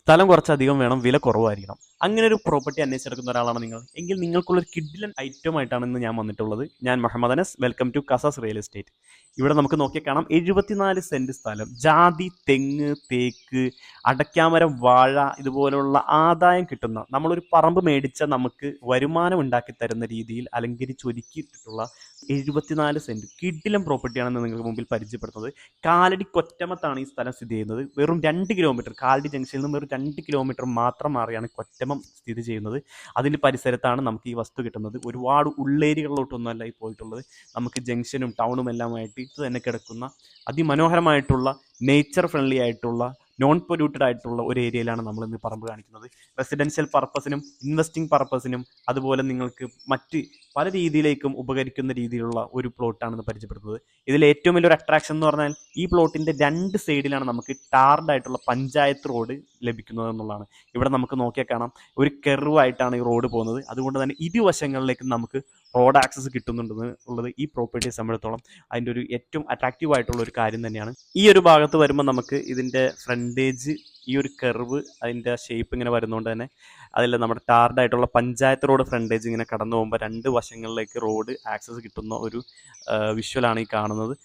സ്ഥലം കുറച്ചധികം വേണം, വില കുറവായിരിക്കണം. അങ്ങനെ ഒരു പ്രോപ്പർട്ടി അന്വേഷിച്ചെടുക്കുന്ന ഒരാളാണ് നിങ്ങൾ എങ്കിൽ നിങ്ങൾക്കുള്ളൊരു കിഡിലൻ ഐറ്റം ആയിട്ടാണ് ഇന്ന് ഞാൻ വന്നിട്ടുള്ളത്. ഞാൻ Muhammad Anas, welcome to Kasas real estate. ഇവിടെ നമുക്ക് നോക്കിയാൽ കാണാം 74 സെൻറ്റ് സ്ഥലം, ജാതി, തെങ്ങ്, തേക്ക്, അടയ്ക്കാമരം, വാഴ ഇതുപോലുള്ള ആദായം കിട്ടുന്ന, നമ്മളൊരു പറമ്പ് മേടിച്ചാൽ നമുക്ക് വരുമാനം ഉണ്ടാക്കി തരുന്ന രീതിയിൽ അലങ്കരിച്ചൊരുക്കിയിട്ടുള്ള 74 സെൻറ്റ് കിഡിലൻ പ്രോപ്പർട്ടിയാണെന്ന് നിങ്ങൾക്ക് മുമ്പിൽ പരിചയപ്പെടുത്തുന്നത്. കാലടി കൊറ്റമത്താണ് ഈ സ്ഥലം സ്ഥിതി ചെയ്യുന്നത്. വെറും 2 കിലോമീറ്റർ, കാലടി ജംഗ്ഷനിൽ നിന്ന് വെറും 2 കിലോമീറ്റർ മാത്രം മാറിയാണ് കൊറ്റമം സ്ഥിതി ചെയ്യുന്നത്. അതിൻ്റെ പരിസരത്താണ് നമുക്ക് ഈ വസ്തു കിട്ടുന്നത്. ഒരുപാട് ഉള്ളേരികളിലോട്ടൊന്നുമല്ല ഈ പോയിട്ടുള്ളത്. നമുക്ക് ജംഗ്ഷനും ടൗണും എല്ലാമായിട്ട് ഇത് തന്നെ കിടക്കുന്ന അതിമനോഹരമായിട്ടുള്ള നേച്ചർ ഫ്രണ്ട്ലി ആയിട്ടുള്ള നോൺ പൊല്യൂട്ടഡ് ആയിട്ടുള്ള ഒരു ഏരിയയിലാണ് നമ്മൾ ഇന്ന് പറമ്പ് കാണിക്കുന്നത്. റെസിഡൻഷ്യൽ പർപ്പസിനും ഇൻവെസ്റ്റിംഗ് പർപ്പസിനും അതുപോലെ നിങ്ങൾക്ക് മറ്റ് പല രീതിയിലേക്കും ഉപകരിക്കുന്ന രീതിയിലുള്ള ഒരു പ്ലോട്ടാണെന്ന് പരിചയപ്പെടുത്തുന്നത്. ഇതിൽ ഏറ്റവും വലിയൊരു അട്രാക്ഷൻ എന്ന് പറഞ്ഞാൽ ഈ പ്ലോട്ടിൻ്റെ 2 സൈഡിലാണ് നമുക്ക് ടാർഡ് ആയിട്ടുള്ള പഞ്ചായത്ത് റോഡ് ലഭിക്കുന്നത് എന്നുള്ളതാണ്. ഇവിടെ നമുക്ക് നോക്കിയാൽ കാണാം ഒരു കെർവായിട്ടാണ് ഈ റോഡ് പോകുന്നത്. അതുകൊണ്ട് തന്നെ ഇരുവശങ്ങളിലേക്കും നമുക്ക് റോഡ് ആക്സസ് കിട്ടുന്നുണ്ടെന്ന് ഉള്ളത് ഈ പ്രോപ്പർട്ടിയെ സംബന്ധിച്ചിടത്തോളം അതിൻ്റെ ഒരു ഏറ്റവും അട്രാക്റ്റീവ് ആയിട്ടുള്ള ഒരു കാര്യം തന്നെയാണ്. ഈ ഒരു ഭാഗത്ത് വരുമ്പോൾ നമുക്ക് ഇതിൻ്റെ ഫ്രണ്ടേജ്, ഈ ഒരു കർവ്, അതിൻ്റെ ഷേപ്പ് ഇങ്ങനെ വരുന്നതുകൊണ്ട് തന്നെ അതിൽ നമ്മുടെ ടാർഡായിട്ടുള്ള പഞ്ചായത്ത് റോഡ് ഫ്രണ്ടേജ് ഇങ്ങനെ കടന്നു പോകുമ്പോൾ 2 വശങ്ങളിലേക്ക് റോഡ് ആക്സസ് കിട്ടുന്ന ഒരു വിഷ്വലാണ് ഈ കാണുന്നത്.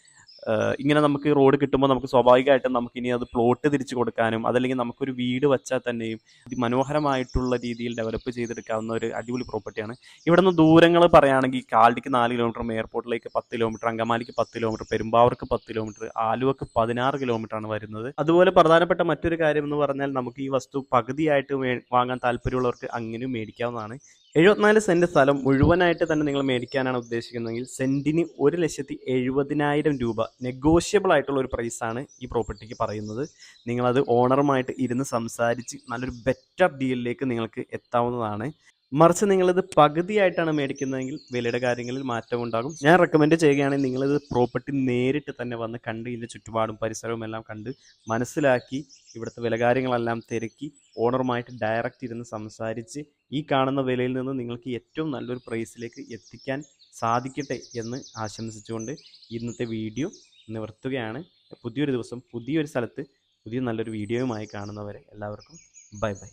ഇങ്ങനെ നമുക്ക് റോഡ് കിട്ടുമ്പോൾ നമുക്ക് സ്വാഭാവികമായിട്ടും നമുക്കിനി അത് പ്ലോട്ട് തിരിച്ചു കൊടുക്കാനും അതല്ലെങ്കിൽ നമുക്കൊരു വീട് വെച്ചാൽ തന്നെയും അതിമനോഹരമായിട്ടുള്ള രീതിയിൽ ഡെവലപ്പ് ചെയ്തെടുക്കാവുന്ന ഒരു അടിപൊളി പ്രോപ്പർട്ടിയാണ്. ഇവിടെ നിന്ന് ദൂരങ്ങൾ പറയുകയാണെങ്കിൽ കാലടിക്ക് 4 കിലോമീറ്റർ, എയർപോർട്ടിലേക്ക് 10 കിലോമീറ്റർ, അങ്കമാലിക്ക് 10 കിലോമീറ്റർ, പെരുമ്പാവൂർക്ക് 10 കിലോമീറ്റർ, ആലുവക്ക് 16 കിലോമീറ്റർ ആണ് വരുന്നത്. അതുപോലെ പ്രധാനപ്പെട്ട മറ്റൊരു കാര്യം എന്ന് പറഞ്ഞാൽ നമുക്ക് ഈ വസ്തു പകുതിയായിട്ട് വാങ്ങാൻ താല്പര്യമുള്ളവർക്ക് അങ്ങനെയും മേടിക്കാവുന്നതാണ്. 74 സെൻറ്റ് സ്ഥലം മുഴുവനായിട്ട് തന്നെ നിങ്ങൾ മേടിക്കാനാണ് ഉദ്ദേശിക്കുന്നതെങ്കിൽ സെൻറ്റിന് 1,70,000 രൂപ നെഗോഷ്യബിൾ ആയിട്ടുള്ള ഒരു പ്രൈസാണ് ഈ പ്രോപ്പർട്ടിക്ക് പറയുന്നത്. നിങ്ങളത് ഓണറുമായിട്ട് ഇരുന്ന് സംസാരിച്ച് നല്ലൊരു ബെറ്റർ ഡീലിലേക്ക് നിങ്ങൾക്ക് എത്താവുന്നതാണ്. മറിച്ച് നിങ്ങളിത് പകുതിയായിട്ടാണ് മേടിക്കുന്നതെങ്കിൽ വിലയുടെ കാര്യങ്ങളിൽ മാറ്റമുണ്ടാകും. ഞാൻ റെക്കമെൻഡ് ചെയ്യുകയാണെങ്കിൽ നിങ്ങളിത് പ്രോപ്പർട്ടി നേരിട്ട് തന്നെ വന്ന് കണ്ട് ഇതിൻ്റെ ചുറ്റുപാടും പരിസരവും എല്ലാം കണ്ട് മനസ്സിലാക്കി ഇവിടുത്തെ വില കാര്യങ്ങളെല്ലാം തിരക്കി ഓണറുമായിട്ട് ഡയറക്റ്റ് ഇരുന്ന് സംസാരിച്ച് ഈ കാണുന്ന വിലയിൽ നിന്ന് നിങ്ങൾക്ക് ഏറ്റവും നല്ലൊരു പ്രൈസിലേക്ക് എത്തിക്കാൻ സാധിക്കട്ടെ എന്ന് ആശംസിച്ചുകൊണ്ട് ഇന്നത്തെ വീഡിയോ നിവർത്തുകയാണ്. പുതിയൊരു ദിവസം പുതിയൊരു സ്ഥലത്ത് പുതിയ നല്ലൊരു വീഡിയോയുമായി കാണുന്നവരെ എല്ലാവർക്കും ബൈ ബൈ.